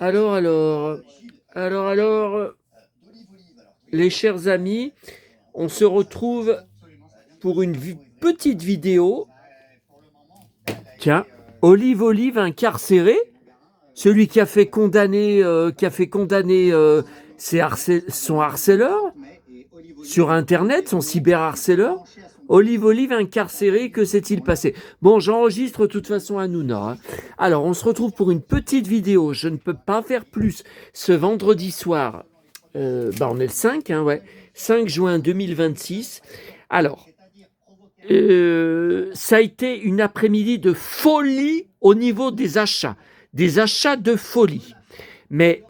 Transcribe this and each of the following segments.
Alors, alors, alors, les chers amis, on se retrouve pour une petite vidéo. Tiens, Olive incarcéré, celui qui a fait condamner son harceleur sur Internet, son cyberharceleur. Olive incarcéré, que s'est-il passé? Bon, j'enregistre de toute façon à Nouna. Hein. Alors, on se retrouve pour une petite vidéo. Je ne peux pas faire plus ce vendredi soir. On est le 5, hein, ouais. 5 juin 2026. Alors, ça a été une après-midi de folie au niveau des achats de folie. Mais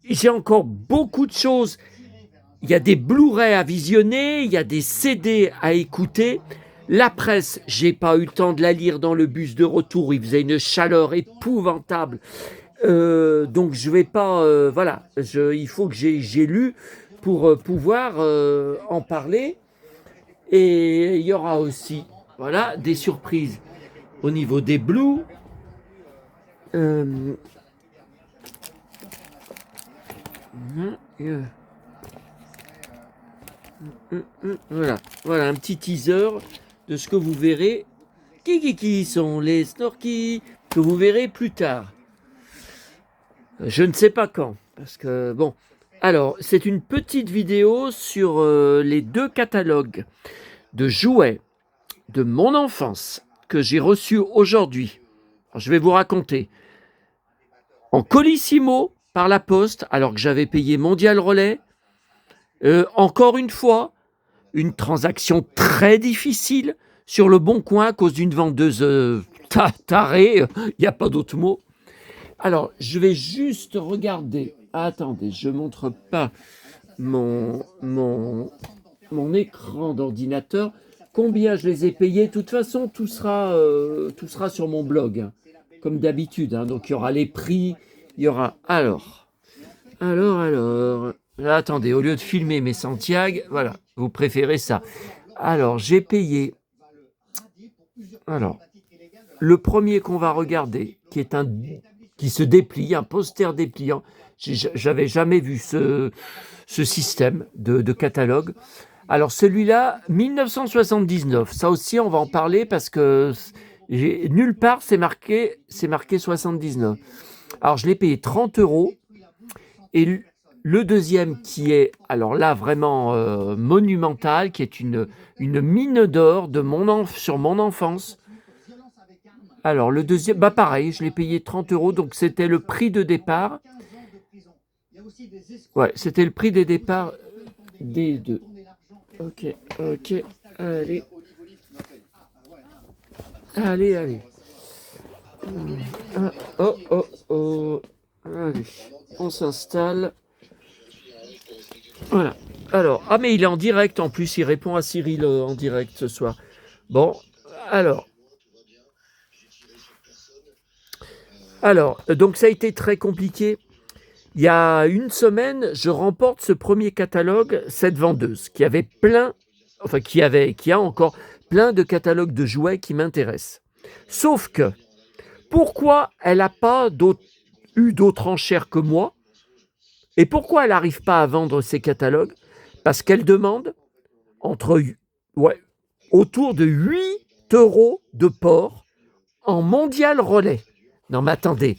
j'ai encore beaucoup de choses. Il y a des Blu-ray à visionner, il y a des CD à écouter. La presse, j'ai pas eu le temps de la lire dans le bus de retour. Il faisait une chaleur épouvantable. Donc je vais pas, voilà. Il faut que j'ai lu pour pouvoir en parler. Et il y aura aussi, voilà, des surprises au niveau des Blues. Euh, voilà, voilà un petit teaser de ce que vous verrez. Qui sont les snorkies que vous verrez plus tard. Je ne sais pas quand, parce que bon. Alors, c'est une petite vidéo sur les deux catalogues de jouets de mon enfance que j'ai reçus aujourd'hui. Alors, je vais vous raconter. En colissimo par la poste, alors que j'avais payé Mondial Relais. Encore une fois, une transaction très difficile sur le Bon Coin à cause d'une vendeuse tarée, il n'y a pas d'autre mot. Alors, je vais juste regarder. Attendez, je ne montre pas mon écran d'ordinateur. Combien je les ai payés? De toute façon, tout sera sur mon blog, hein, comme d'habitude. Hein. Donc, il y aura les prix, il y aura... Alors... Là, attendez, au lieu de filmer mes Santiago, voilà, vous préférez ça. Alors, j'ai payé... Alors, le premier qu'on va regarder, qui se déplie, un poster dépliant. J'avais jamais vu ce système de catalogue. Alors celui-là, 1979. Ça aussi, on va en parler parce que nulle part c'est marqué 79. Alors je l'ai payé 30 €. Et le deuxième qui est, alors là vraiment monumental, qui est une mine d'or sur mon enfance. Alors, le deuxième, pareil, je l'ai payé 30 €, donc c'était le prix de départ. Ouais, c'était le prix des départs des deux. Ok, allez. Allez. Oh. Allez, on s'installe. Voilà. Alors, mais il est en direct en plus, il répond à Cyril en direct ce soir. Bon, alors, donc ça a été très compliqué. Il y a une semaine, je remporte ce premier catalogue, cette vendeuse, qui avait qui a encore plein de catalogues de jouets qui m'intéressent. Sauf que, pourquoi elle n'a pas eu d'autres enchères que moi? Et pourquoi elle n'arrive pas à vendre ces catalogues? Parce qu'elle demande autour de 8 € de port en Mondial Relais. Non mais attendez,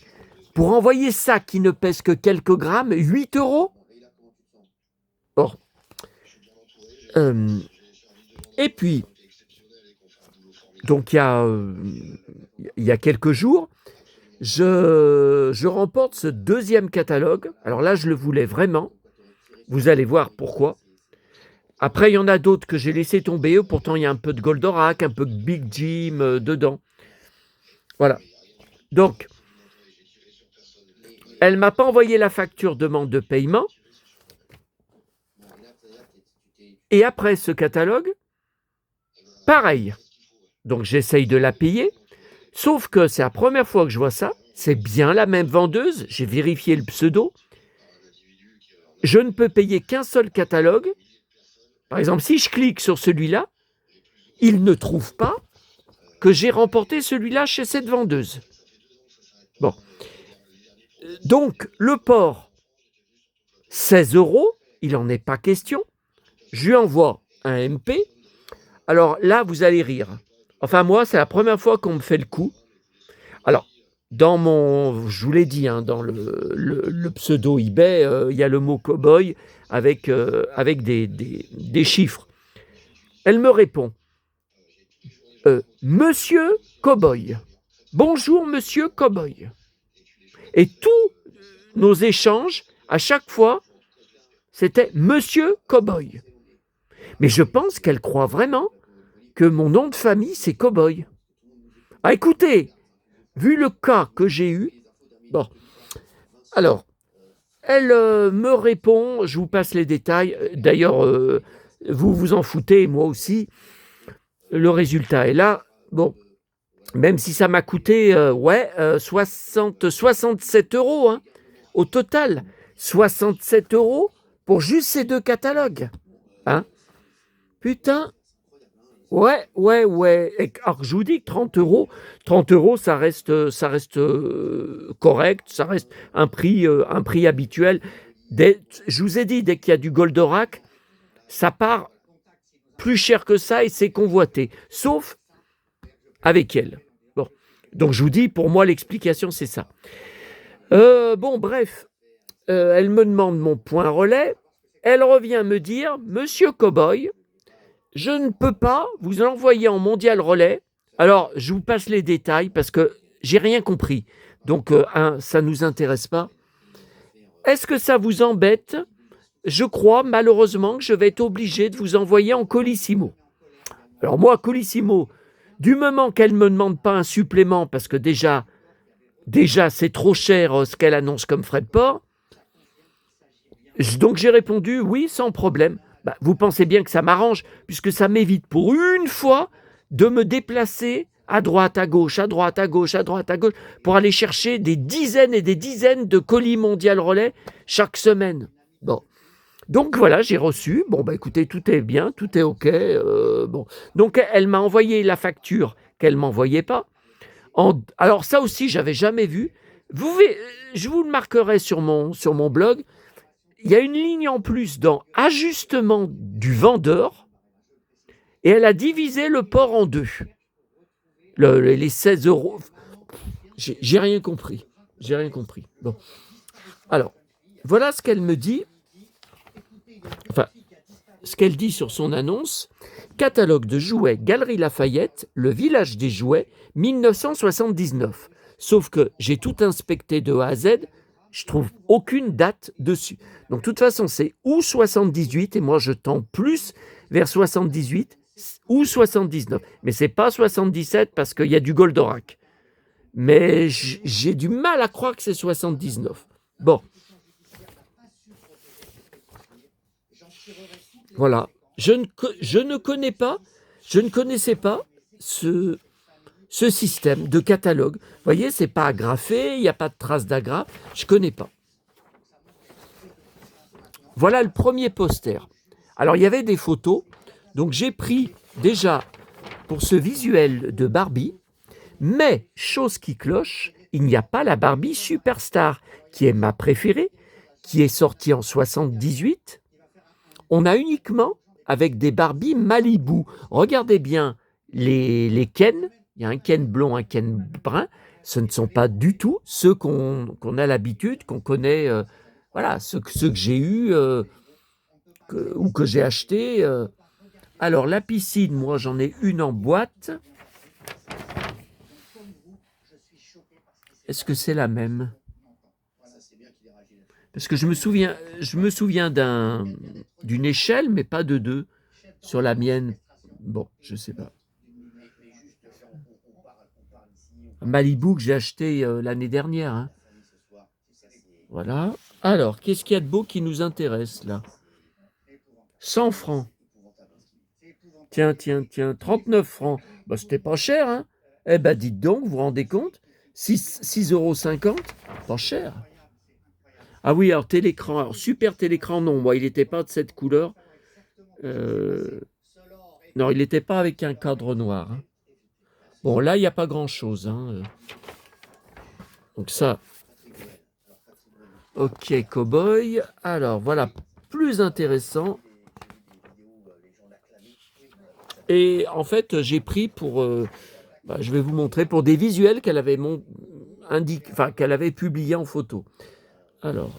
pour envoyer ça qui ne pèse que quelques grammes, 8 €? Bon. Et puis, donc il y a quelques jours, je remporte ce deuxième catalogue. Alors là, je le voulais vraiment. Vous allez voir pourquoi. Après, il y en a d'autres que j'ai laissé tomber. Pourtant, il y a un peu de Goldorak, un peu de Big Jim dedans. Voilà. Donc, elle ne m'a pas envoyé la facture demande de paiement. Et après ce catalogue, pareil. Donc, j'essaye de la payer. Sauf que c'est la première fois que je vois ça. C'est bien la même vendeuse. J'ai vérifié le pseudo. Je ne peux payer qu'un seul catalogue. Par exemple, si je clique sur celui-là, il ne trouve pas que j'ai remporté celui-là chez cette vendeuse. Bon. Donc, le porc, 16 euros, il n'en est pas question. Je lui envoie un MP. Alors là, vous allez rire. Enfin, moi, c'est la première fois qu'on me fait le coup. Alors, je vous l'ai dit, hein, dans le pseudo eBay, il y a le mot cow-boy avec des chiffres. Elle me répond, Monsieur Cowboy. Bonjour, Monsieur Cowboy. Et tous nos échanges, à chaque fois, c'était Monsieur Cowboy. Mais je pense qu'elle croit vraiment que mon nom de famille, c'est Cowboy. Ah, écoutez, vu le cas que j'ai eu, bon, alors, elle me répond, je vous passe les détails, d'ailleurs, vous vous en foutez, moi aussi, le résultat est là, bon, même si ça m'a coûté, 67 euros, hein, au total, 67 euros pour juste ces 2 catalogues, hein, putain. Ouais. Alors, je vous dis que 30 euros, ça reste correct, ça reste un prix habituel. Je vous ai dit, dès qu'il y a du Goldorak, ça part plus cher que ça et c'est convoité, sauf avec elle. Bon, donc je vous dis, pour moi, l'explication, c'est ça. Bon, bref, elle me demande mon point relais. Elle revient me dire, Monsieur Cowboy, je ne peux pas vous envoyer en mondial relais. Alors, je vous passe les détails parce que j'ai rien compris. Donc, ça ne nous intéresse pas. Est-ce que ça vous embête? Je crois malheureusement que je vais être obligé de vous envoyer en Colissimo. Alors moi, Colissimo, du moment qu'elle ne me demande pas un supplément, parce que déjà c'est trop cher ce qu'elle annonce comme frais de port, donc j'ai répondu oui, sans problème. Bah, vous pensez bien que ça m'arrange, puisque ça m'évite pour une fois de me déplacer à droite, à gauche, à droite, à gauche, à droite, à gauche, pour aller chercher des dizaines et des dizaines de colis mondial relais chaque semaine. Bon. Donc voilà, j'ai reçu. Bon, bah écoutez, tout est bien, tout est OK. Bon. Donc elle m'a envoyé la facture qu'elle ne m'envoyait pas. Alors ça aussi, j'avais jamais vu. Je vous le marquerai sur mon blog. Il y a une ligne en plus dans ajustement du vendeur et elle a divisé le port en deux. Les 16 euros. J'ai rien compris. J'ai rien compris. Bon. Alors, voilà ce qu'elle me dit. Enfin, ce qu'elle dit sur son annonce. Catalogue de jouets Galerie Lafayette, le village des jouets, 1979. Sauf que j'ai tout inspecté de A à Z, je trouve aucune date dessus. Donc de toute façon, c'est ou 78, et moi je tends plus vers 78, ou 79. Mais c'est pas 77 parce qu'il y a du Goldorak. Mais j'ai du mal à croire que c'est 79. Bon. Voilà. Je ne connaissais pas ce système de catalogue. Vous voyez, c'est pas agrafé, il n'y a pas de trace d'agrafe. Je ne connais pas. Voilà le premier poster. Alors, il y avait des photos. Donc, j'ai pris déjà pour ce visuel de Barbie. Mais, chose qui cloche, il n'y a pas la Barbie Superstar, qui est ma préférée, qui est sortie en 78. On a uniquement avec des Barbie Malibu. Regardez bien les Ken. Il y a un Ken blond, un Ken brun. Ce ne sont pas du tout ceux qu'on a l'habitude, qu'on connaît. Voilà, ceux que j'ai eus ou que j'ai achetés. Alors, la piscine, moi, j'en ai une en boîte. Est-ce que c'est la même? Parce que je me souviens d'une échelle, mais pas de deux. Sur la mienne, bon, je sais pas. Malibu que j'ai acheté l'année dernière. Hein. Voilà. Alors, qu'est-ce qu'il y a de beau qui nous intéresse là? 100 francs. Tiens, 39 francs. Bah, c'était pas cher, hein? Eh ben, dites donc, vous vous rendez compte? 6,50 €, pas cher. Ah oui, alors télécran, alors super télécran, non, moi il n'était pas de cette couleur. Non, il n'était pas avec un cadre noir. Hein. Bon, là, il n'y a pas grand-chose. Hein. Donc ça, Ok, cowboy. Alors, voilà, plus intéressant. Et en fait, j'ai pris pour... je vais vous montrer, pour des visuels qu'elle avait, qu'elle avait publiés en photo. Alors,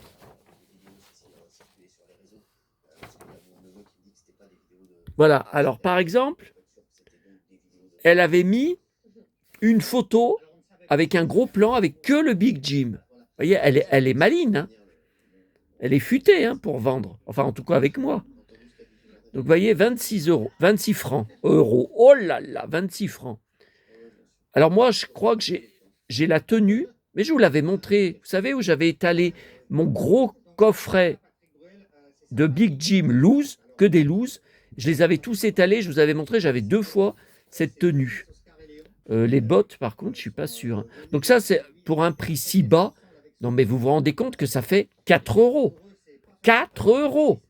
voilà. Alors, par exemple, elle avait mis une photo avec un gros plan avec que le Big Jim. Vous voyez, elle est maligne, hein. Elle est futée, hein, pour vendre. Enfin, en tout cas, avec moi. Donc, vous voyez, 26 euros, 26 francs, euros. Oh là là, 26 francs. Alors, moi, je crois que j'ai la tenue, mais je vous l'avais montré. Vous savez où j'avais étalé mon gros coffret de Big Jim loose, que des loose. Je les avais tous étalés. Je vous avais montré, j'avais 2 fois cette tenue. Les bottes, par contre, je ne suis pas sûr. Donc ça, c'est pour un prix si bas. Non, mais vous vous rendez compte que ça fait 4 euros. 4 euros.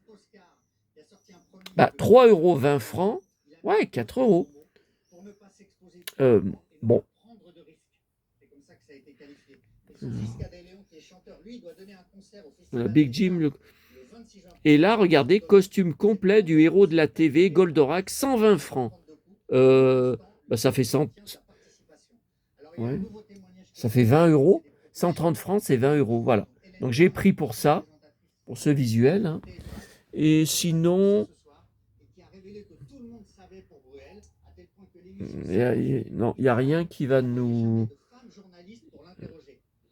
3 euros 20 francs. Ouais, 4 euros. Bon. Voilà, Big Jim. Et là, regardez, costume complet du héros de la TV, Goldorak, 120 francs. Ça fait 100... Ouais. Ça fait 20 euros. 130 francs, c'est 20 euros. Voilà. Donc j'ai pris pour ça, pour ce visuel. Hein. Et sinon... Non, il n'y a rien qui va nous...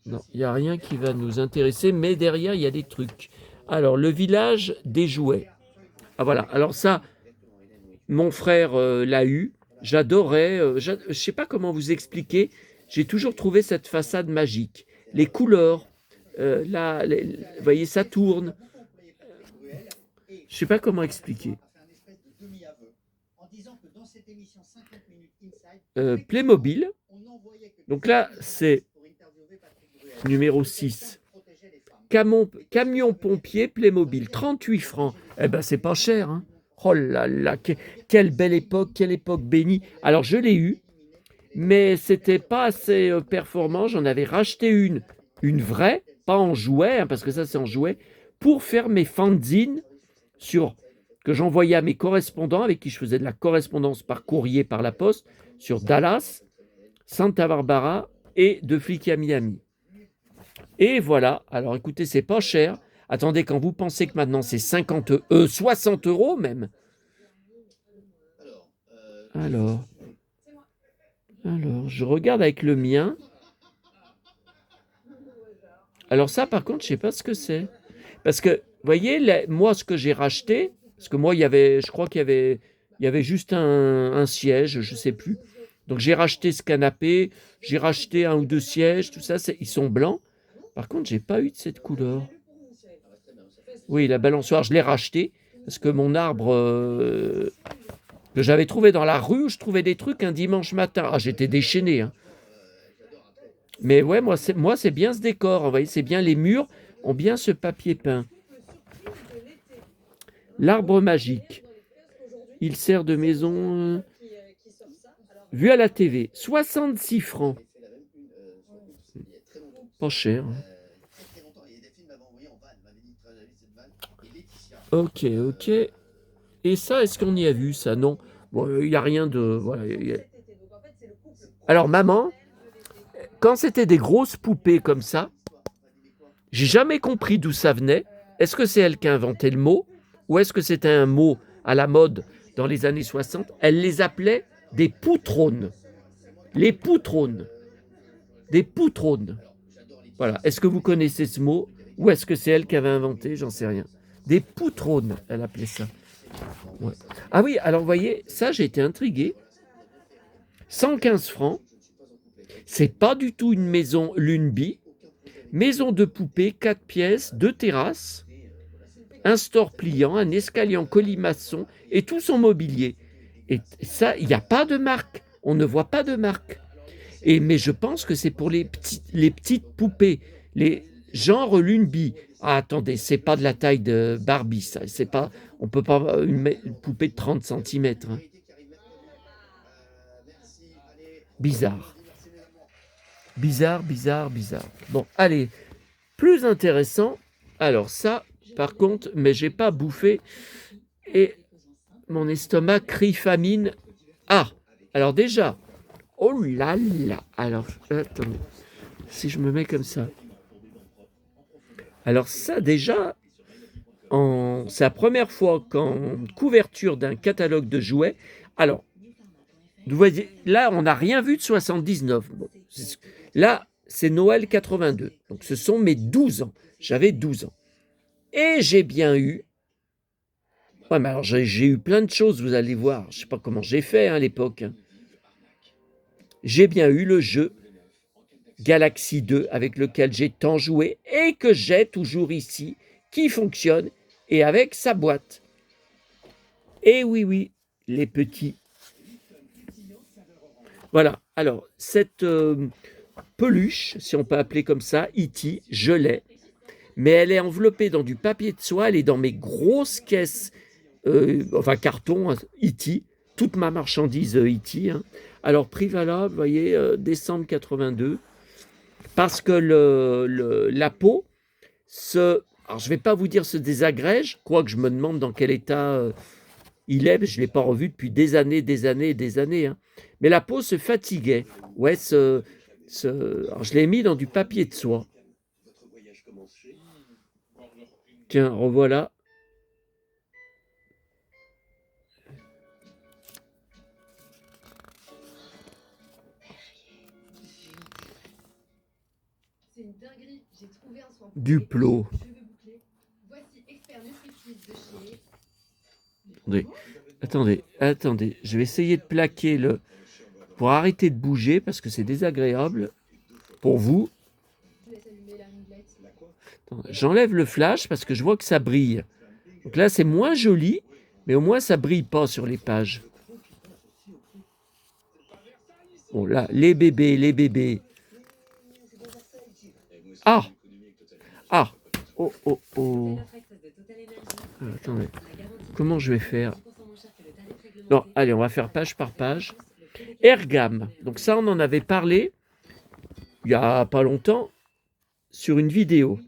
Non, il n'y a rien qui va nous intéresser, mais derrière, il y a des trucs. Alors, le village des jouets. Ah voilà, alors ça, mon frère l'a eu. J'adorais, je ne sais pas comment vous expliquer, j'ai toujours trouvé cette façade magique. Les couleurs, vous voyez, ça tourne. Je ne sais pas comment expliquer. Playmobil. Donc là, c'est numéro 6. Camion pompier Playmobil, 38 francs. Eh ben, c'est pas cher. Hein. Oh là là, quelle belle époque, quelle époque bénie. Alors, je l'ai eu, mais c'était pas assez performant. J'en avais racheté une vraie, pas en jouet, hein, parce que ça, c'est en jouet, pour faire mes fanzines que j'envoyais à mes correspondants avec qui je faisais de la correspondance par courrier, par la poste, sur Dallas, Santa Barbara et de flics à Miami. Et voilà, alors écoutez, c'est pas cher. Attendez, quand vous pensez que maintenant c'est 60 euros même. Alors, je regarde avec le mien. Alors ça, par contre, je sais pas ce que c'est. Parce que, vous voyez, moi, ce que j'ai racheté, parce que moi, je crois qu'il y avait juste un siège, je sais plus. Donc j'ai racheté ce canapé, j'ai racheté 1 ou 2 sièges, tout ça, ils sont blancs. Par contre, j'ai pas eu de cette couleur. Oui, la balançoire, je l'ai racheté parce que mon arbre que j'avais trouvé dans la rue, je trouvais des trucs un dimanche matin. Ah, j'étais déchaîné. Hein. Mais ouais, moi, c'est bien ce décor. Vous voyez, c'est bien les murs ont bien ce papier peint. L'arbre magique. Il sert de maison. Vu à la TV, 66 francs. Pas cher. Hein. Ok. Et ça, est-ce qu'on y a vu ça? Non. Bon, il n'y a rien de... Voilà, Alors, maman, quand c'était des grosses poupées comme ça, j'ai jamais compris d'où ça venait. Est-ce que c'est elle qui a inventé le mot? Ou est-ce que c'était un mot à la mode dans les années 60? Elle les appelait des poutrones. Les poutrones. Des poutrones. Voilà. Est-ce que vous connaissez ce mot? Ou est-ce que c'est elle qui avait inventé? J'en sais rien. Des poutrones, elle appelait ça. Ouais. Ah oui, alors vous voyez, ça j'ai été intrigué. 115 francs. C'est pas du tout une maison Luneby. Maison de poupée, 4 pièces, 2 terrasses, un store pliant, un escalier en colimaçon et tout son mobilier. Et ça, il n'y a pas de marque. On ne voit pas de marque. Mais je pense que c'est pour les petites poupées, les genre Luneby. Ah, attendez, c'est pas de la taille de Barbie, ça. C'est pas, on peut pas une poupée de 30 cm. Hein. Bizarre. Bizarre. Bon, allez, plus intéressant, Alors ça, par contre, mais j'ai pas bouffé et mon estomac crie famine. Ah! Alors déjà, oh là là! Alors, attendez, si je me mets comme ça. Alors ça déjà, c'est la première fois qu'en couverture d'un catalogue de jouets, alors, vous voyez, là, on n'a rien vu de 79. Bon, là, c'est Noël 82. Donc, ce sont mes 12 ans. J'avais 12 ans. Et j'ai bien eu. Ouais, mais alors, j'ai eu plein de choses, vous allez voir. Je ne sais pas comment j'ai fait à l'époque, hein. J'ai bien eu le jeu Galaxy 2 avec lequel j'ai tant joué et que j'ai toujours ici, qui fonctionne et avec sa boîte. Et oui, oui, les petits. Voilà. Alors, cette peluche, si on peut appeler comme ça, E.T., je l'ai. Mais elle est enveloppée dans du papier de soie, elle est dans mes grosses caisses, enfin carton, E.T., toute ma marchandise E.T. Hein. Alors, prix valable, vous voyez, décembre 82, parce que la peau alors je ne vais pas vous dire se désagrège, quoique je me demande dans quel état il est, je ne l'ai pas revu depuis des années, des années et des années. Hein. Mais la peau se fatiguait. Ouais, alors je l'ai mis dans du papier de soie. Tiens, revoilà. Duplo. Attendez. Je vais essayer de plaquer le... Pour arrêter de bouger, parce que c'est désagréable pour vous. J'enlève le flash parce que je vois que ça brille. Donc là, c'est moins joli, mais au moins, ça brille pas sur les pages. Bon, là, les bébés. Ah! Ah! Oh. Attendez. Comment je vais faire? Non, allez, on va faire page par page. Ergam. Donc ça, on en avait parlé il n'y a pas longtemps sur une vidéo.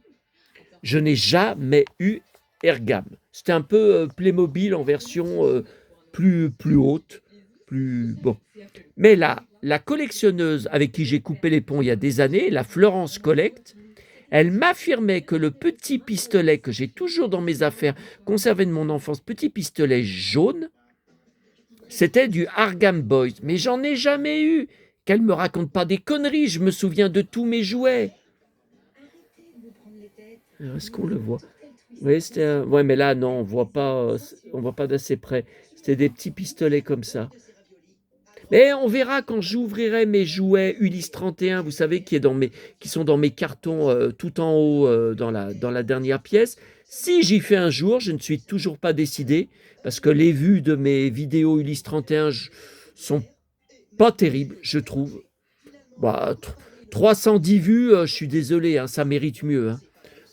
Je n'ai jamais eu Ergam. C'était un peu Playmobil en version plus haute, plus bon. Mais là, la collectionneuse avec qui j'ai coupé les ponts il y a des années, la Florence Collect, elle m'affirmait que le petit pistolet que j'ai toujours dans mes affaires, conservé de mon enfance, petit pistolet jaune, c'était du Arkham Boys. Mais j'en ai jamais eu. Qu'elle me raconte pas des conneries, je me souviens de tous mes jouets. Est-ce qu'on le voit? Oui, ouais, mais là, non, on voit pas d'assez près. C'était des petits pistolets comme ça. Mais on verra quand j'ouvrirai mes jouets Ulysse 31, vous savez, qui sont dans mes cartons tout en haut dans la dernière pièce. Si j'y fais un jour, je ne suis toujours pas décidé, parce que les vues de mes vidéos Ulysse 31 sont pas terribles, je trouve. Bah, 310 vues, je suis désolé, hein, ça mérite mieux. Hein.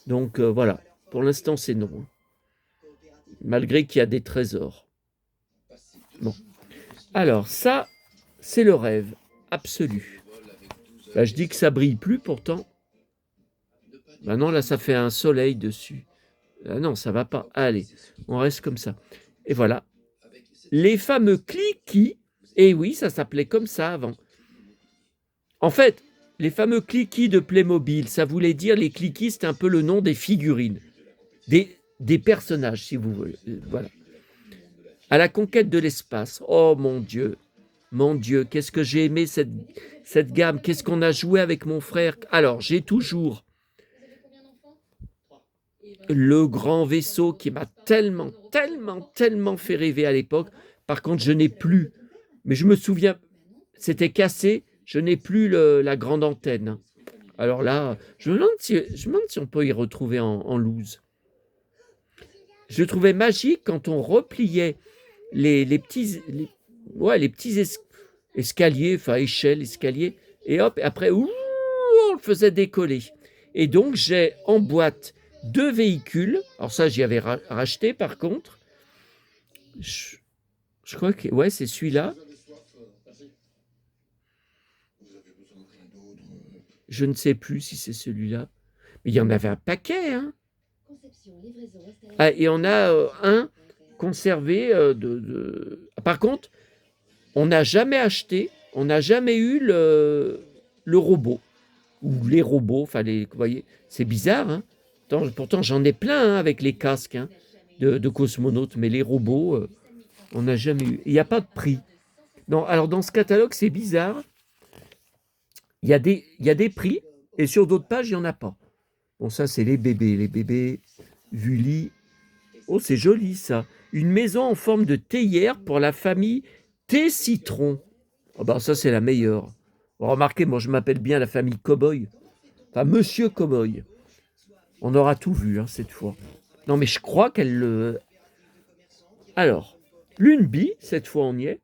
Donc voilà, pour l'instant c'est non. Hein. Malgré qu'il y a des trésors. Bon. Alors ça, c'est le rêve absolu. Là, je dis que ça brille plus pourtant. Ben non, là, ça fait un soleil dessus. Ah non, ça va pas. Allez, on reste comme ça. Et voilà. Les fameux cliquis. Et oui, ça s'appelait comme ça avant. En fait, les fameux cliquis de Playmobil, ça voulait dire, les cliquis, c'était un peu le nom des figurines. Des personnages, si vous voulez. Voilà. À la conquête de l'espace. Oh mon Dieu. Mon Dieu, qu'est-ce que j'ai aimé cette gamme. Qu'est-ce qu'on a joué avec mon frère. Alors, j'ai toujours le grand vaisseau qui m'a tellement fait rêver à l'époque. Par contre, je n'ai plus. Mais je me souviens, c'était cassé. Je n'ai plus la grande antenne. Alors là, je me demande si on peut y retrouver en loose. Je trouvais magique quand on repliait les petits escaliers, enfin échelles, escaliers, et hop, après, on le faisait décoller. Et donc, j'ai en boîte 2 véhicules. Alors ça, j'y avais racheté par contre. Je crois que, ouais, c'est celui-là. Je ne sais plus si c'est celui-là. Mais il y en avait un paquet, hein. Ah, et on a un conservé Par contre, on n'a jamais acheté, on n'a jamais eu le robot. Ou les robots, enfin, vous voyez, c'est bizarre, hein. Pourtant, j'en ai plein hein, avec les casques hein, de cosmonautes, mais les robots, on n'a jamais eu. Il n'y a pas de prix. Non, alors dans ce catalogue, c'est bizarre. Il y a des prix, et sur d'autres pages, il n'y en a pas. Bon, ça, c'est les bébés Vully. Oh, c'est joli, ça. Une maison en forme de théière pour la famille Thé-Citron. Oh, ben, ça, c'est la meilleure. Bon, remarquez, moi, je m'appelle bien la famille Cowboy. Enfin, Monsieur Cowboy. On aura tout vu, hein, cette fois. Non, mais je crois qu'elle le... Alors, l'une bille, cette fois, on y est.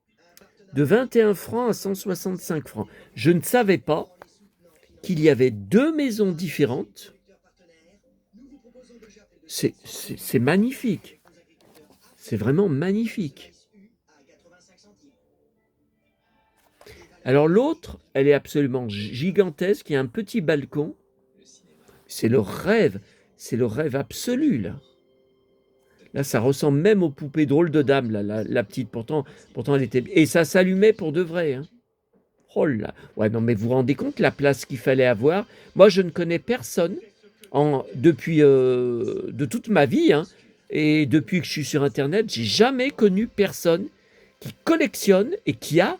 De 21 francs à 165 francs. Je ne savais pas qu'il y avait deux maisons différentes. C'est magnifique. C'est vraiment magnifique. Alors l'autre, elle est absolument gigantesque. Il y a un petit balcon. C'est le rêve absolu, là. Là, ça ressemble même aux poupées drôles de dames, là, la petite. Pourtant, elle était... Et ça s'allumait pour de vrai, hein. Oh là. Ouais, non, mais vous vous rendez compte la place qu'il fallait avoir? Moi, je ne connais personne depuis de toute ma vie, hein, et depuis que je suis sur Internet, j'ai jamais connu personne qui collectionne et qui a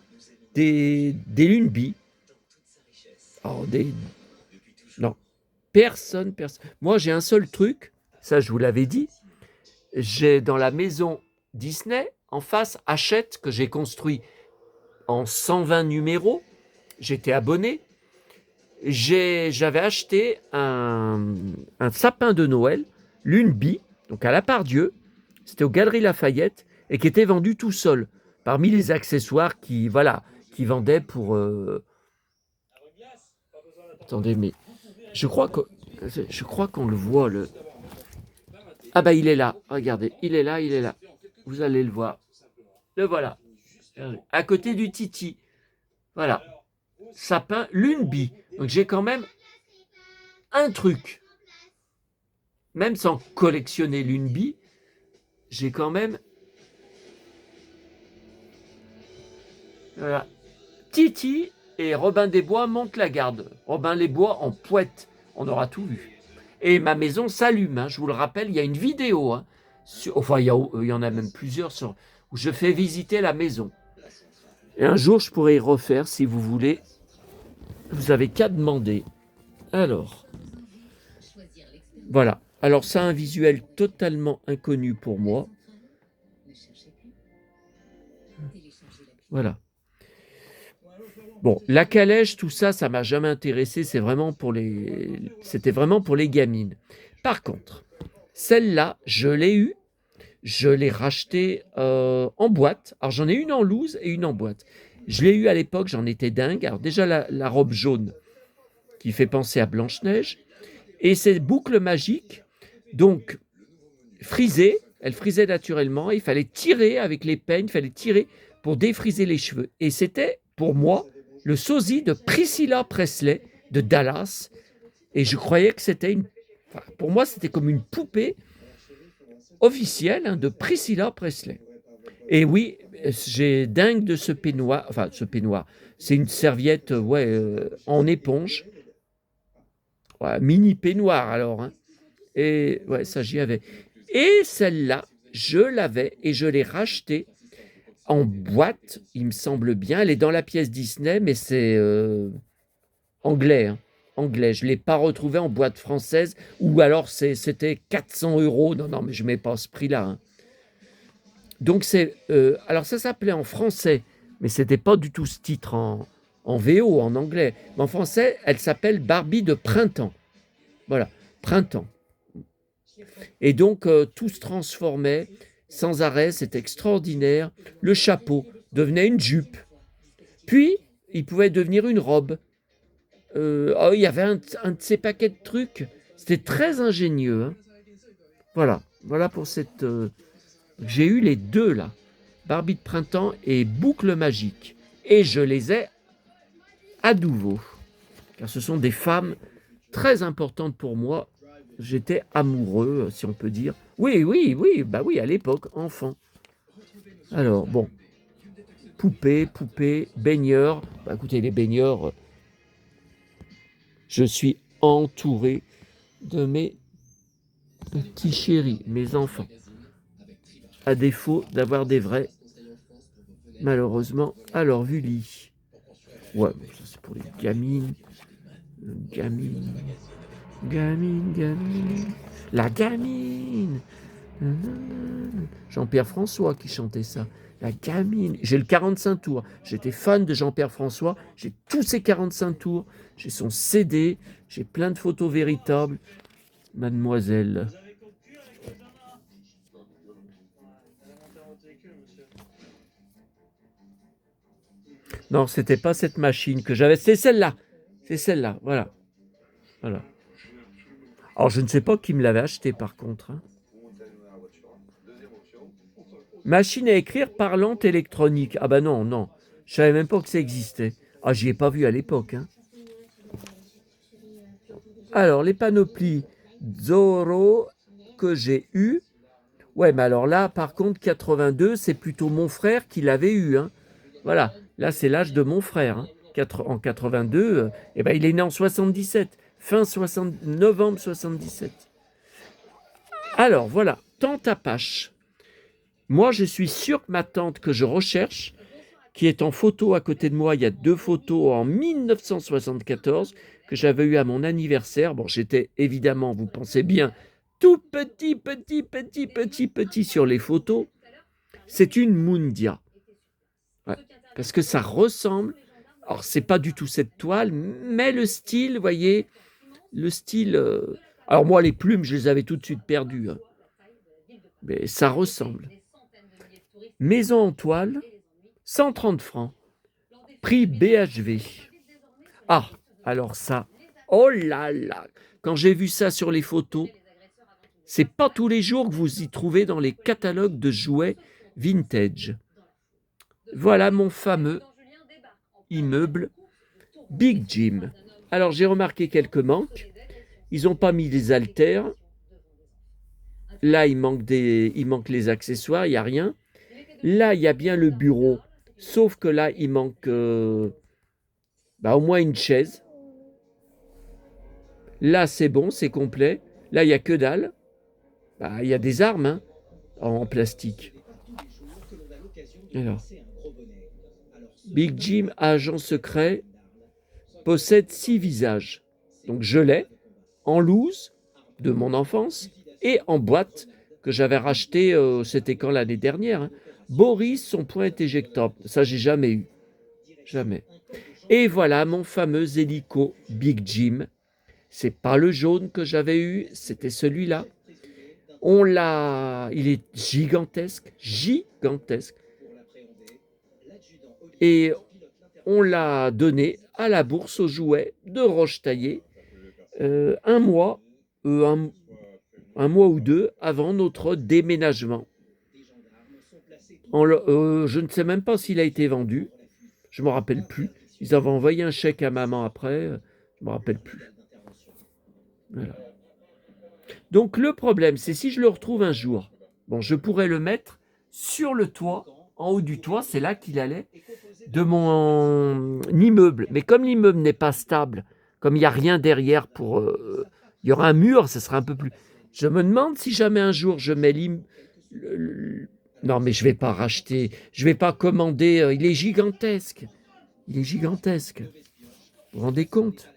des Lunebi. Oh, non, personne. Moi, j'ai un seul truc, ça je vous l'avais dit, j'ai dans la maison Disney, en face, Hachette, que j'ai construit en 120 numéros, j'étais abonné, j'avais acheté un sapin de Noël, Lunebi, donc à la Part-Dieu, c'était aux Galeries Lafayette, et qui était vendu tout seul, parmi les accessoires qui vendaient pour... Attendez, mais je crois qu'on le voit, le... Ah bah il est là, regardez, il est là, vous allez le voir, le voilà, à côté du Titi, voilà, sapin Lunebi, donc j'ai quand même un truc, même sans collectionner Lunebi, j'ai quand même, voilà, Titi et Robin des Bois montent la garde, Robin des Bois en Poète, on aura tout vu. Et ma maison s'allume, hein, je vous le rappelle, il y a une vidéo, hein, il y en a même plusieurs où je fais visiter la maison. Et un jour, je pourrais y refaire si vous voulez. Vous avez qu'à demander. Alors, voilà. Alors, ça a un visuel totalement inconnu pour moi. Voilà. Bon, la calèche, tout ça, ça m'a jamais intéressé. C'était vraiment pour les gamines. Par contre, celle-là, je l'ai eue. Je l'ai rachetée en boîte. Alors, j'en ai une en loose et une en boîte. Je l'ai eue à l'époque, j'en étais dingue. Alors, déjà, la robe jaune qui fait penser à Blanche-Neige. Et ces boucles magiques, donc frisées, elles frisaient naturellement. Il fallait tirer avec les peignes, il fallait tirer pour défriser les cheveux. Et c'était, pour moi, le sosie de Priscilla Presley de Dallas. Et je croyais que c'était pour moi, c'était comme une poupée officielle hein, de Priscilla Presley. Et oui, j'ai dingue de ce peignoir. Enfin, ce peignoir. C'est une serviette en éponge. Ouais, mini peignoir alors. Hein. Et ouais, ça j'y avais. Et celle-là, je l'avais et je l'ai rachetée en boîte, il me semble bien. Elle est dans la pièce Disney, mais c'est anglais. Hein. Anglais. Je ne l'ai pas retrouvée en boîte française ou alors c'était 400 €. Non, mais je ne mets pas ce prix-là. Hein. Donc alors ça s'appelait en français, mais c'était pas du tout ce titre en VO, en anglais. Mais en français, elle s'appelle Barbie de printemps. Voilà, printemps. Et donc, tout se transformait sans arrêt, c'est extraordinaire. Le chapeau devenait une jupe. Puis, il pouvait devenir une robe. Il y avait un de ces paquets de trucs. C'était très ingénieux. Hein. Voilà pour cette... J'ai eu les deux, là. Barbie de printemps et boucle magique. Et je les ai à nouveau. Car ce sont des femmes très importantes pour moi. j'étais amoureux, si on peut dire. Oui, oui, oui, bah oui, à l'époque, enfant. Alors, bon, poupée, baigneur. Bah, écoutez, les baigneurs, je suis entouré de mes petits chéris, mes enfants. À défaut d'avoir des vrais, malheureusement, à leur vu lit. Ouais, mais ça c'est pour les gamines. Gamine, gamine. La gamine. Jean-Pierre François qui chantait ça. La gamine. J'ai le 45 tours. J'étais fan de Jean-Pierre François. J'ai tous ses 45 tours. J'ai son CD. J'ai plein de photos véritables. Mademoiselle. Non, c'était pas cette machine que j'avais. C'est celle-là. C'est celle-là. Voilà. Voilà. Alors, je ne sais pas qui me l'avait acheté par contre. Hein. Machine à écrire parlante électronique. Ah bah non, non. Je savais même pas que ça existait. Ah, j'y ai pas vu à l'époque. Hein. Alors, les panoplies Zorro que j'ai eu. Ouais, mais alors là, par contre, 82, c'est plutôt mon frère qui l'avait eu. Hein. Voilà, là, c'est l'âge de mon frère. Hein. En 82, eh ben, il est né en 77. Novembre 77. Alors, voilà, tante Apache. Moi, je suis sûr que ma tante que je recherche, qui est en photo à côté de moi, il y a 2 photos en 1974 que j'avais eu à mon anniversaire. Bon, j'étais évidemment, vous pensez bien, tout petit sur les photos. C'est une Mundia. Ouais, parce que ça ressemble. Alors, c'est pas du tout cette toile, mais le style, vous voyez, le style. Alors, moi, les plumes, je les avais tout de suite perdues. Hein. Mais ça ressemble. Maison en toile, 130 francs. Prix BHV. Ah, alors ça, oh là là, quand j'ai vu ça sur les photos, c'est pas tous les jours que vous y trouvez dans les catalogues de jouets vintage. Voilà mon fameux immeuble Big Jim. Alors j'ai remarqué quelques manques. Ils n'ont pas mis les haltères. Là, il manque les accessoires, il n'y a rien. Là, il y a bien le bureau, sauf que là, il manque au moins une chaise. Là, c'est bon, c'est complet. Là, il n'y a que dalle. Il y a des armes hein, en plastique. Alors, Big Jim, agent secret, possède 6 visages. Donc, je l'ai en loose de mon enfance et en boîte que j'avais racheté, c'était quand l'année dernière. Hein. Boris, son point est éjectable. Ça, j'ai jamais eu. Jamais. Et voilà mon fameux hélico Big Jim. C'est pas le jaune que j'avais eu, c'était celui-là. Il est gigantesque. Et on l'a donné à la bourse aux jouets de Rochetaillé un mois ou 2 avant notre déménagement. Je ne sais même pas s'il a été vendu. Je ne me rappelle plus. Ils avaient envoyé un chèque à maman après. Je ne me rappelle plus. Voilà. Donc le problème, c'est si je le retrouve un jour, bon, je pourrais le mettre sur le toit, en haut du toit, c'est là qu'il allait, de mon immeuble. Mais comme l'immeuble n'est pas stable, comme il n'y a rien derrière il y aura un mur, ça sera un peu plus... Je me demande si jamais un jour je mets non, mais je ne vais pas racheter, je ne vais pas commander, il est gigantesque. Vous vous rendez compte?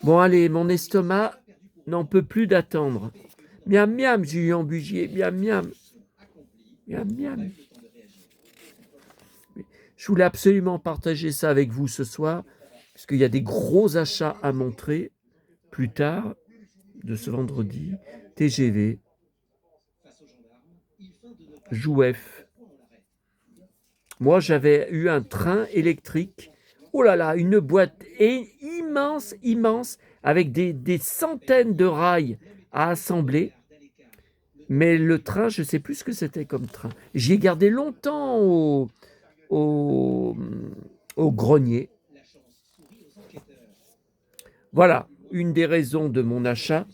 Bon, allez, mon estomac n'en peut plus d'attendre. Miam, miam, Julien Bugier, miam, miam. Miam, miam. Je voulais absolument partager ça avec vous ce soir, parce qu'il y a des gros achats à montrer plus tard de ce vendredi. TGV, Jouef. Moi, j'avais eu un train électrique. Oh là là, une boîte immense, avec des centaines de rails à assembler. Mais le train, je ne sais plus ce que c'était comme train. J'y ai gardé longtemps au grenier. Voilà, une des raisons de mon achat.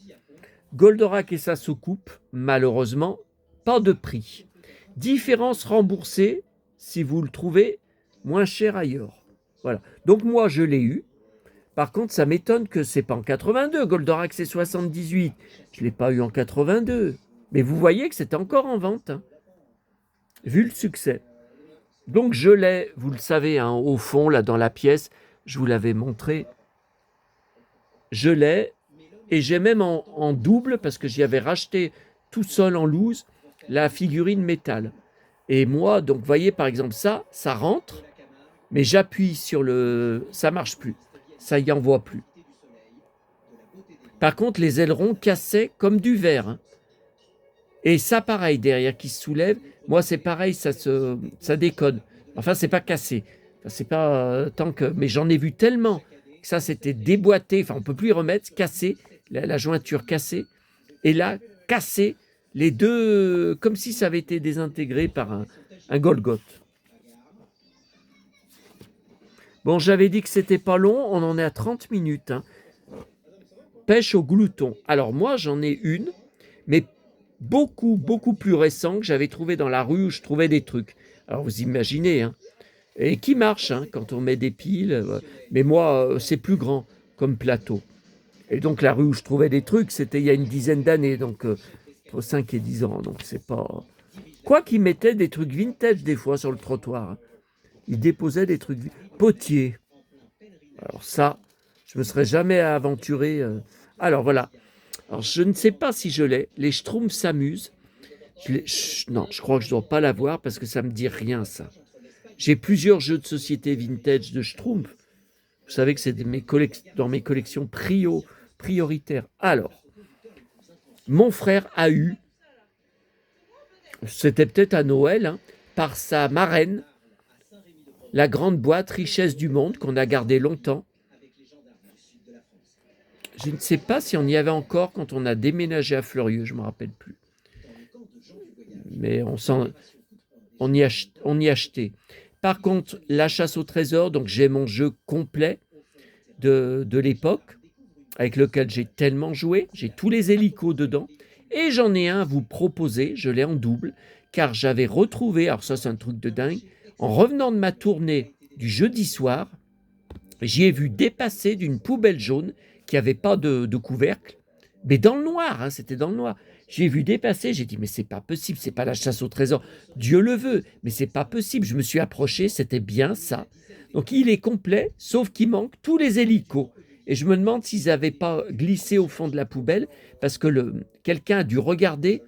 Goldorak et sa soucoupe, malheureusement, pas de prix. Différence remboursée si vous le trouvez moins cher ailleurs. Voilà. Donc moi, je l'ai eu. Par contre, ça m'étonne que c'est pas en 82. Goldorak, c'est 78. Je l'ai pas eu en 82. Mais vous voyez que c'était encore en vente, hein, vu le succès. Donc je l'ai, vous le savez, hein, au fond, là, dans la pièce, je vous l'avais montré. Je l'ai, et j'ai même en double, parce que j'y avais racheté tout seul en loose, la figurine métal. Et moi, donc, vous voyez, par exemple, ça rentre, mais j'appuie sur le... ça marche plus. Ça y envoie plus. Par contre, les ailerons cassaient comme du verre, hein. Et ça, pareil, derrière qui se soulève, moi, c'est pareil, ça déconne. Enfin, c'est pas cassé. Enfin, c'est pas tant que... Mais j'en ai vu tellement que ça, c'était déboîté. Enfin, on peut plus y remettre, cassé, la jointure cassée. Et là, cassé, les deux, comme si ça avait été désintégré par un Golgoth. Bon, j'avais dit que c'était pas long, on en est à 30 minutes, hein. Pêche au glouton. Alors moi, j'en ai une, mais beaucoup plus récent que j'avais trouvé dans la rue où je trouvais des trucs. Alors vous imaginez, hein, et qui marche, hein, quand on met des piles. Mais moi, c'est plus grand comme plateau. Et donc la rue où je trouvais des trucs, c'était il y a une dizaine d'années, donc entre 5 et 10 ans. Donc c'est pas... Quoi qu'ils mettaient des trucs vintage des fois sur le trottoir, hein. Ils déposaient des trucs... Potier. Alors ça, je me serais jamais aventuré. Alors voilà. Alors je ne sais pas si je l'ai. Les Schtroumpfs s'amusent. Non, je crois que je ne dois pas l'avoir parce que ça me dit rien, ça. J'ai plusieurs jeux de société vintage de Schtroumpfs. Vous savez que c'est dans mes collections prioritaires. Alors, mon frère a eu, c'était peut-être à Noël, hein, par sa marraine, la grande boîte Richesse du Monde qu'on a gardée longtemps. Je ne sais pas si on y avait encore quand on a déménagé à Fleurieux, je ne me rappelle plus. Mais on y achetait. Par contre, la chasse au trésor, donc j'ai mon jeu complet de l'époque, avec lequel j'ai tellement joué, j'ai tous les hélicos dedans, et j'en ai un à vous proposer, je l'ai en double, car j'avais retrouvé, alors ça c'est un truc de dingue, en revenant de ma tournée du jeudi soir, j'y ai vu dépasser d'une poubelle jaune qui n'avait pas de couvercle, mais dans le noir, hein, c'était dans le noir. J'ai vu dépasser, j'ai dit mais c'est pas possible, c'est pas la chasse au trésor, Dieu le veut, mais c'est pas possible. Je me suis approché, c'était bien ça. Donc il est complet, sauf qu'il manque tous les hélicos. Et je me demande s'ils n'avaient pas glissé au fond de la poubelle, parce que quelqu'un a dû regarder,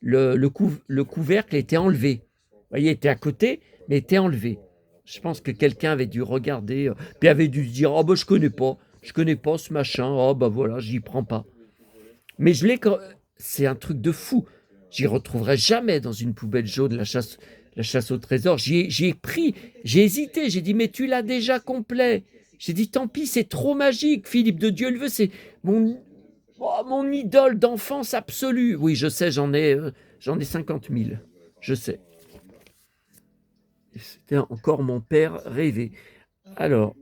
le couvercle était enlevé. Vous voyez, il était à côté, mais était enlevé. Je pense que quelqu'un avait dû regarder, puis avait dû se dire, oh ben je connais pas ce machin, oh ben voilà, j'y prends pas. Mais c'est un truc de fou. J'y retrouverai jamais dans une poubelle jaune la chasse au trésor. J'y ai pris, j'ai hésité, j'ai dit mais tu l'as déjà complet. J'ai dit tant pis, c'est trop magique, Philippe de Dieu le veut, c'est mon idole d'enfance absolue. Oui, je sais, j'en ai 50 000, je sais. C'était encore mon père rêvé. Alors,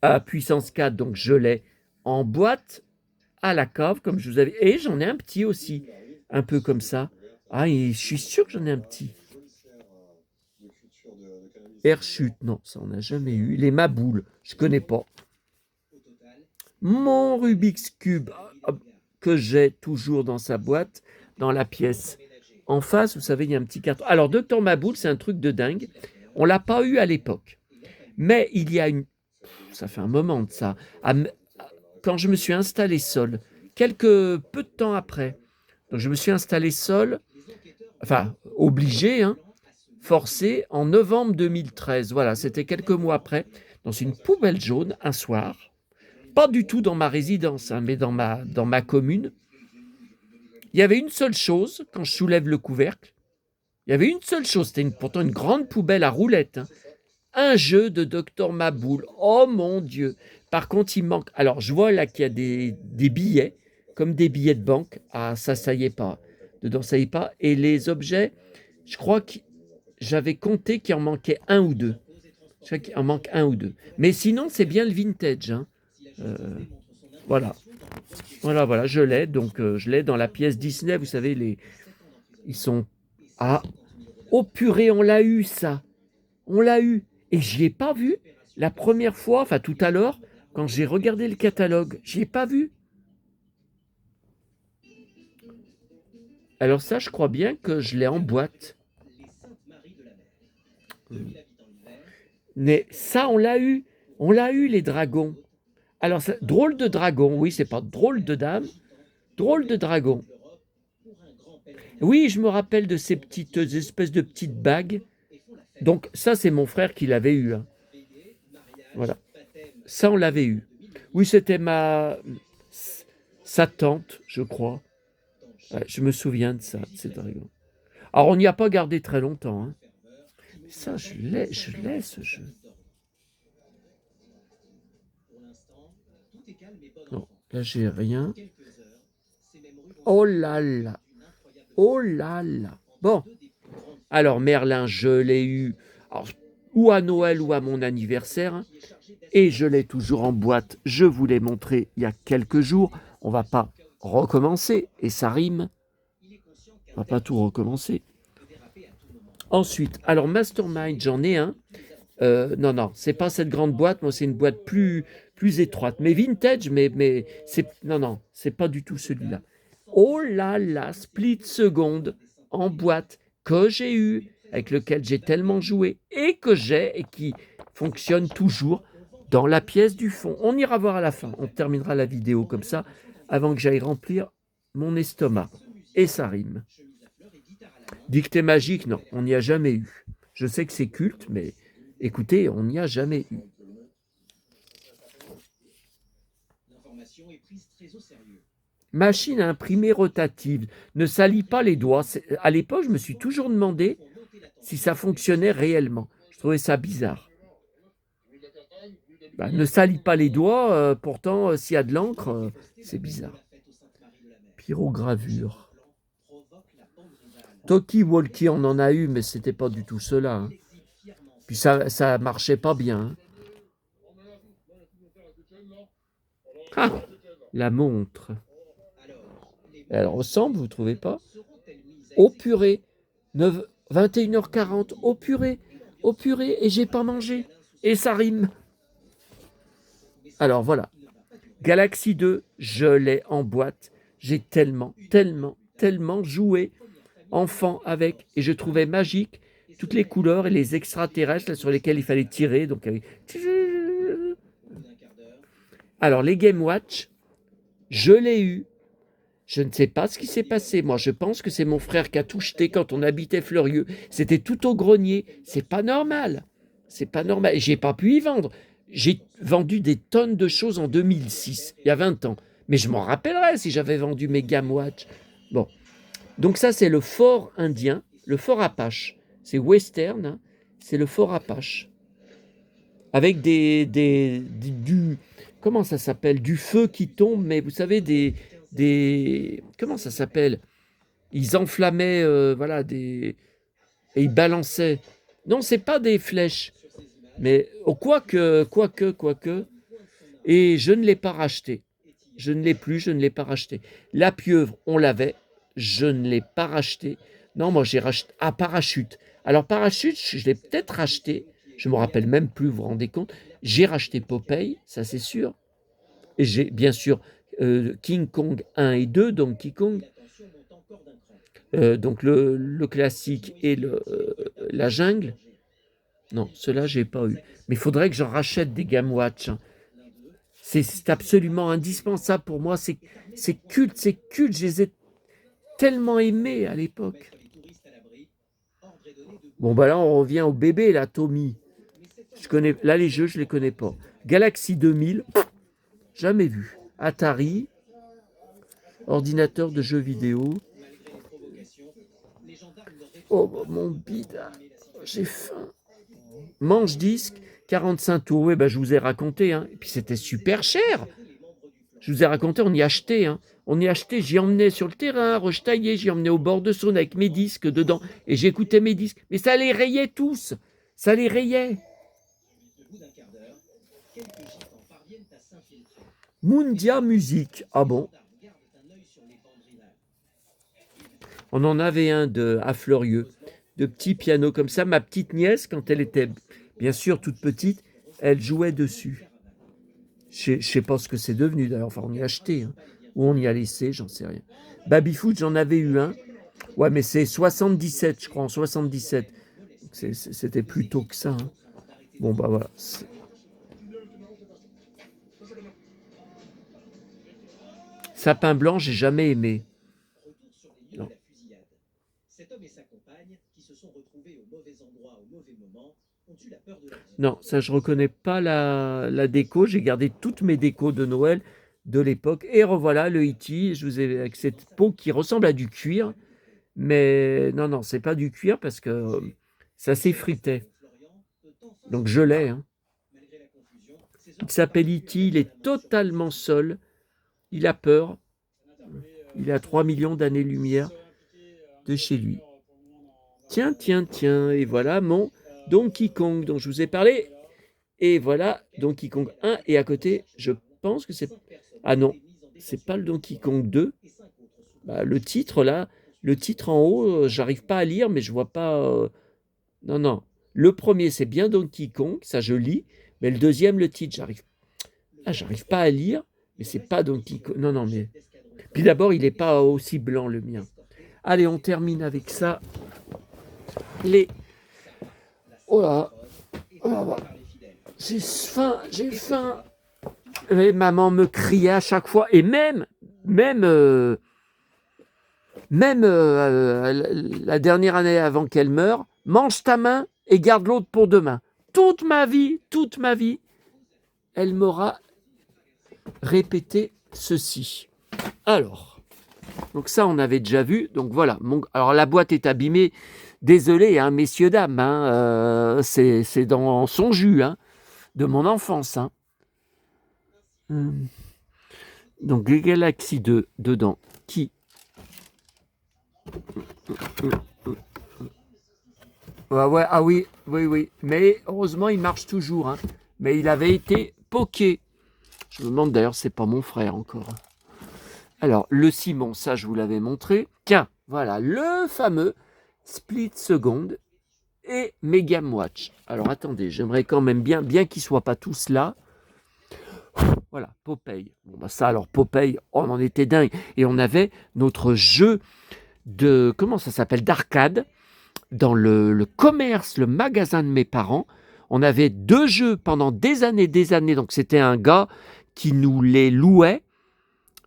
à puissance 4, donc je l'ai en boîte à la cave, comme je vous avais... Et j'en ai un petit aussi, un peu comme ça. Ah, et je suis sûr que j'en ai un petit. Airchute, non, ça on n'a jamais eu. Les Maboules, je connais pas. Mon Rubik's Cube, que j'ai toujours dans sa boîte, dans la pièce. En face, vous savez, il y a un petit carton. Alors, Docteur Maboule, c'est un truc de dingue. On ne l'a pas eu à l'époque. Mais il y a ça fait un moment de ça. Quand je me suis installé seul, peu de temps après, donc je me suis installé seul, enfin, obligé, hein, forcé, en novembre 2013. Voilà, c'était quelques mois après, dans une poubelle jaune, un soir. Pas du tout dans ma résidence, hein, mais dans ma commune. Il y avait une seule chose, quand je soulève le couvercle, il y avait une seule chose, c'était pourtant une grande poubelle à roulettes, hein, un jeu de Docteur Maboule. Oh mon Dieu! Par contre, il manque... Alors, je vois là qu'il y a des billets, comme des billets de banque. Ah, ça y est pas. Dedans, ça y est pas. Et les objets, je crois que j'avais compté qu'il en manquait un ou deux. Je crois qu'il en manque un ou deux. Mais sinon, c'est bien le vintage, hein. Voilà. Voilà, je l'ai. Donc, je l'ai dans la pièce Disney. Vous savez, ils sont... Ah, oh purée, on l'a eu, ça. On l'a eu. Et j'y ai pas vu la première fois, enfin tout à l'heure, quand j'ai regardé le catalogue. J'y ai pas vu. Alors ça, je crois bien que je l'ai en boîte. Mais ça, on l'a eu. On l'a eu, les dragons. Alors, drôle de dragon. Oui, c'est pas drôle de dame. Drôle de dragon. Oui, je me rappelle de ces petites espèces de petites bagues. Donc ça, c'est mon frère qui l'avait eu. Hein. Voilà. Ça, on l'avait eu. Oui, c'était sa tante, je crois. Ouais, je me souviens de ça, de ces dragons. Alors, on n'y a pas gardé très longtemps. Hein. Mais ça, je l'ai, ce jeu. Non, là, j'ai rien. Oh là là. Oh là là. Bon. Alors, Merlin, je l'ai eu alors, ou à Noël ou à mon anniversaire. Hein, et je l'ai toujours en boîte. Je vous l'ai montré il y a quelques jours. On va pas recommencer. Et ça rime. On va pas tout recommencer. Ensuite, alors Mastermind, j'en ai un. Non, c'est pas cette grande boîte. Moi, c'est une boîte plus étroite. Mais vintage, mais c'est... Non, c'est pas du tout celui-là. Oh là là, Split Second en boîte que j'ai eu, avec lequel j'ai tellement joué et que j'ai et qui fonctionne toujours dans la pièce du fond. On ira voir à la fin. On terminera la vidéo comme ça avant que j'aille remplir mon estomac. Et ça rime. Dictée magique, non, on n'y a jamais eu. Je sais que c'est culte, mais écoutez, on n'y a jamais eu. Machine à imprimer rotative, ne salit pas les doigts. À l'époque, je me suis toujours demandé si ça fonctionnait réellement. Je trouvais ça bizarre. Ne salit pas les doigts, pourtant, s'il y a de l'encre, c'est bizarre. Pyrogravure. Talkie Walkie, on en a eu, mais c'était pas du tout cela. Hein. Puis ça marchait pas bien. Hein. Ah, la montre. Elle ressemble, vous trouvez pas? Au purée. 21h40, au purée, et j'ai pas mangé. Et ça rime. Alors voilà. Galaxy 2, je l'ai en boîte. J'ai tellement joué enfant avec. Et je trouvais magique toutes les couleurs et les extraterrestres là, sur lesquels il fallait tirer. Donc, alors, les Game Watch, je l'ai eu. Je ne sais pas ce qui s'est passé. Moi, je pense que c'est mon frère qui a tout jeté quand on habitait Fleurieux. C'était tout au grenier. C'est pas normal. C'est pas normal. Et j'ai pas pu y vendre. J'ai vendu des tonnes de choses en 2006, il y a 20 ans. Mais je m'en rappellerai si j'avais vendu mes Game Watch. Bon. Donc ça, c'est le fort indien, le fort Apache. C'est western, hein. C'est le fort Apache. Avec du comment ça s'appelle? Du feu qui tombe, mais vous savez, comment ça s'appelle? Ils enflammaient, voilà, et ils balançaient. Non, c'est pas des flèches, mais quoique. Et je ne l'ai pas racheté. Je ne l'ai plus, je ne l'ai pas racheté. La pieuvre, on l'avait, je ne l'ai pas racheté. Non, moi j'ai racheté. Ah, parachute. Alors, parachute, je l'ai peut-être racheté. Je ne me rappelle même plus, vous vous rendez compte. J'ai racheté Popeye, ça c'est sûr. Et j'ai bien sûr King Kong 1 et 2, Donkey Kong. Donc le classique et la jungle. Non, cela j'ai pas eu. Mais il faudrait que j'en rachète des Game Watch. Hein. C'est absolument indispensable pour moi. C'est culte. Je les ai tellement aimés à l'époque. Bon, bah là, on revient au bébé, là, Tommy. Là, les jeux, je les connais pas. Galaxy 2000, jamais vu. Atari, ordinateur de jeux vidéo. Oh, mon bide, j'ai faim. Manche-disque, 45 tours. Oui, bah, je vous ai raconté. Hein. Et puis, c'était super cher. Je vous ai raconté, on y achetait. Hein. On y achetait, j'y emmenais sur le terrain, retaillé, j'y emmenais au bord de Saône avec mes disques dedans. Et j'écoutais mes disques. Mais ça les rayait tous. Ça les rayait. Mundia Music. Ah bon? On en avait un à Fleurieux, de petits pianos comme ça. Ma petite nièce, quand elle était bien sûr toute petite, elle jouait dessus. Je ne sais pas ce que c'est devenu d'ailleurs, enfin on y a acheté, hein. Ou on y a laissé, j'en sais rien. Babyfoot, j'en avais eu un. Ouais, mais c'est 77, je crois, en 77. C'était plus tôt que ça, hein. Bon, bah voilà. Sapin blanc, j'ai jamais aimé. Non. Non, ça je reconnais pas la déco. J'ai gardé toutes mes décos de Noël de l'époque. Et revoilà le E.T. Je vous ai avec cette peau qui ressemble à du cuir. Mais non, non, c'est pas du cuir parce que ça s'effritait. Donc je l'ai, hein. Il s'appelle E.T. Il est totalement seul. Il a peur. Il est à 3 millions d'années-lumière de chez lui. Tiens, tiens, tiens. Et voilà mon Donkey Kong dont je vous ai parlé. Et voilà Donkey Kong 1. Et à côté, je pense que c'est... Ah non, c'est pas le Donkey Kong 2. Bah, le titre là, le titre en haut, j'arrive pas à lire, mais je vois pas... Non, non. Le premier, c'est bien Donkey Kong, ça je lis. Mais le deuxième, le titre, j'arrive pas à lire, mais c'est pas Donkey Kong. Non, non, mais... Puis d'abord, il n'est pas aussi blanc, le mien. Allez, on termine avec ça. Oh là, oh là. J'ai faim, j'ai faim. Et maman me criait à chaque fois. Et même la dernière année avant qu'elle meure, mange ta main et garde l'autre pour demain. Toute ma vie, elle m'aura répété ceci. Alors, donc ça, on avait déjà vu. Donc voilà. Alors la boîte est abîmée. Désolé, hein, messieurs, dames. Hein, c'est dans son jus, hein, de mon enfance. Hein. Donc les Galaxy 2 dedans qui... Ouais, ah oui, oui, oui. Mais heureusement, il marche toujours. Hein. Mais il avait été poké. Je me demande d'ailleurs, c'est pas mon frère encore. Alors, le Simon, ça, je vous l'avais montré. Tiens, voilà, le fameux Split Second et Megam Watch. Alors, attendez, j'aimerais quand même bien qu'ils ne soient pas tous là. Voilà, Popeye. Bon, bah ça, alors, Popeye, on en était dingue. Et on avait notre jeu de, comment ça s'appelle, d'arcade, dans le commerce, le magasin de mes parents. On avait 2 jeux pendant des années. Donc, c'était un gars qui nous les louait.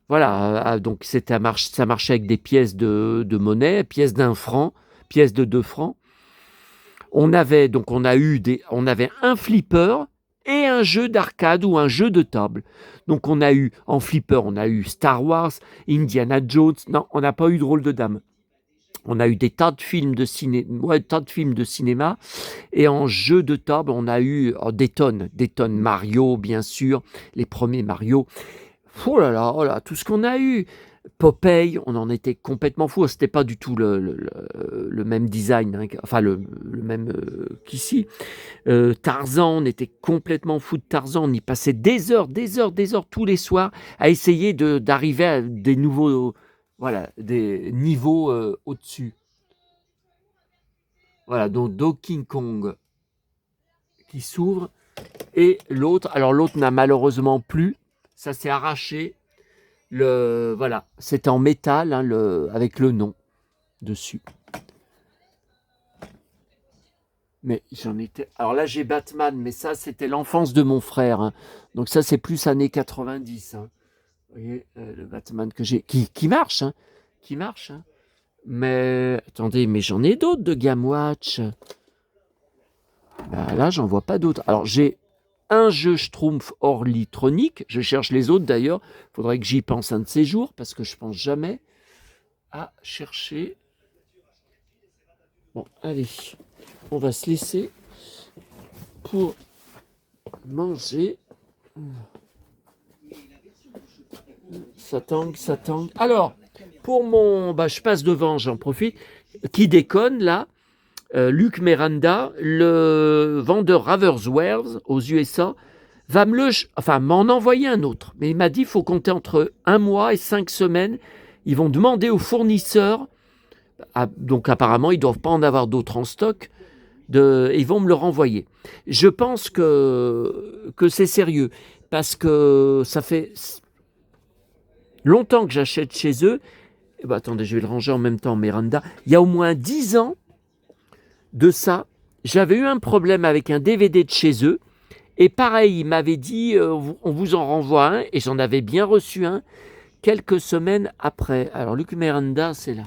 Voilà, donc ça marchait avec des pièces de monnaie, pièces d'1 franc, pièces de 2 francs. On avait un flipper et un jeu d'arcade ou un jeu de table. Donc en flipper, on a eu Star Wars, Indiana Jones. Non, on n'a pas eu Drôle de Dame. On a eu des tas de films de cinéma. Et en jeu de table, on a eu des tonnes. Mario, bien sûr, les premiers Mario. Oh là, tout ce qu'on a eu. Popeye, on en était complètement fou. C'était pas du tout le même design, hein, enfin le même qu'ici. Tarzan, on était complètement fou de Tarzan. On y passait des heures tous les soirs à essayer d'arriver à des nouveaux, des niveaux au-dessus. Voilà, donc Donkey Kong qui s'ouvre et l'autre. Alors l'autre n'a malheureusement plus. Ça s'est arraché. Voilà, c'était en métal, hein, avec le nom dessus. Mais j'en étais... Alors là, j'ai Batman, mais ça, c'était l'enfance de mon frère. Hein. Donc ça, c'est plus années 90. Hein. Vous voyez, le Batman que j'ai... Qui marche, hein. Qui marche. Hein. Mais, attendez, mais j'en ai d'autres de Gamewatch. Ben, là, j'en vois pas d'autres. Alors, j'ai un jeu Schtroumpf Orlytronique. Je cherche les autres d'ailleurs. Il faudrait que j'y pense un de ces jours parce que je pense jamais à chercher. Bon, allez, on va se laisser pour manger. Ça tangue. Alors, pour mon... je passe devant, j'en profite. Qui déconne là, Luc Miranda, le vendeur Raverswares aux USA, m'en envoyer un autre. Mais il m'a dit, il faut compter entre 1 mois et 5 semaines. Ils vont demander aux fournisseurs, donc apparemment, ils ne doivent pas en avoir d'autres en stock, ils vont me le renvoyer. Je pense que c'est sérieux, parce que ça fait longtemps que j'achète chez eux. Attendez, je vais le ranger en même temps, Miranda. Il y a au moins 10 ans de ça, j'avais eu un problème avec un DVD de chez eux, et pareil, ils m'avaient dit, on vous en renvoie un, et j'en avais bien reçu un quelques semaines après. Alors, Luc Miranda, c'est là.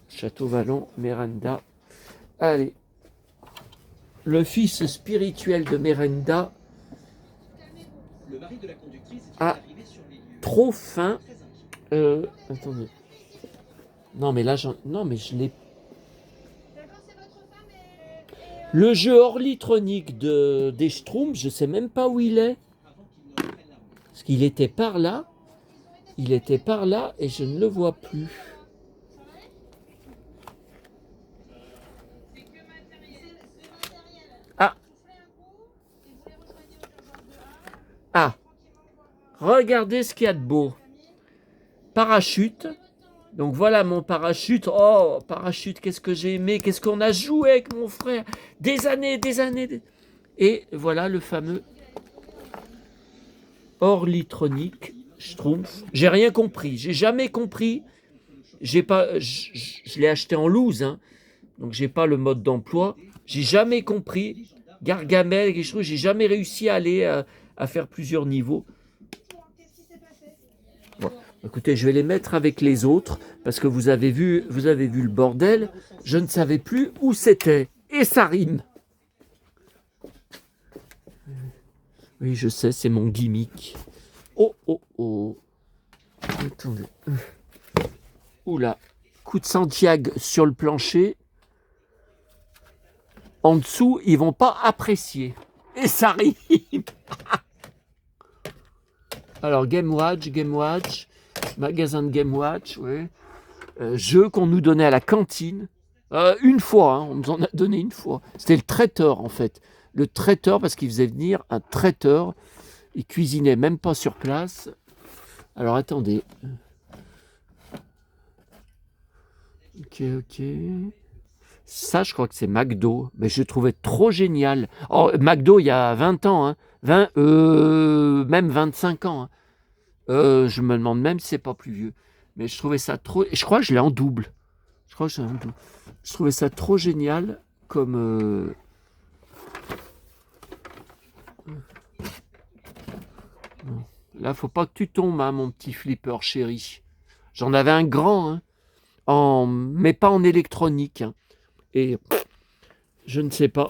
Château Vallon, Miranda. Allez. Le fils spirituel de Miranda a trop faim. Attendez. Non, mais là, non, mais je l'ai. Le jeu Orlytronique des Schtroumpfs, je ne sais même pas où il est. Parce qu'il était par là. Il était par là et je ne le vois plus. Ah, regardez ce qu'il y a de beau. Parachute. Donc voilà mon parachute. Oh, parachute, qu'est-ce que j'ai aimé. Qu'est-ce qu'on a joué avec mon frère. Des années. Et voilà le fameux Orlytronique Schtroumpf. J'ai rien compris. J'ai jamais compris. Je l'ai acheté en loose. Hein, donc j'ai pas le mode d'emploi. J'ai jamais compris. Gargamel, quelque chose. J'ai jamais réussi à aller à faire plusieurs niveaux. Bon, écoutez, je vais les mettre avec les autres parce que vous avez vu le bordel. Je ne savais plus où c'était. Et ça rime. Oui, je sais, c'est mon gimmick. Oh. Attendez. Oula. Coup de Santiago sur le plancher. En dessous, ils vont pas apprécier. Et ça rime. Alors, Game Watch, magasin de Game Watch, oui. Jeu qu'on nous donnait à la cantine. Une fois, hein, on nous en a donné une fois. C'était le traiteur, en fait. Le traiteur, parce qu'il faisait venir un traiteur. Il cuisinait même pas sur place. Alors, attendez. Ok. Ça, je crois que c'est McDo. Mais je trouvais trop génial. Oh, McDo, il y a 20 ans. Hein. Même 25 ans. Hein. Je me demande même si c'est pas plus vieux. Mais je trouvais ça trop... Je crois que je l'ai en double. Je trouvais ça trop génial comme... Là, faut pas que tu tombes, hein, mon petit flipper chéri. J'en avais un grand, hein, mais pas en électronique. Hein. Et je ne sais pas.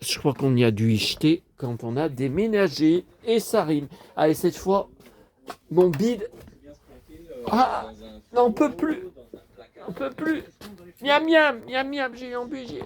Je crois qu'on y a dû y jeter quand on a déménagé. Et ça rime. Allez, cette fois, mon bide... Ah, non, on peut plus. Miam, j'ai embugé.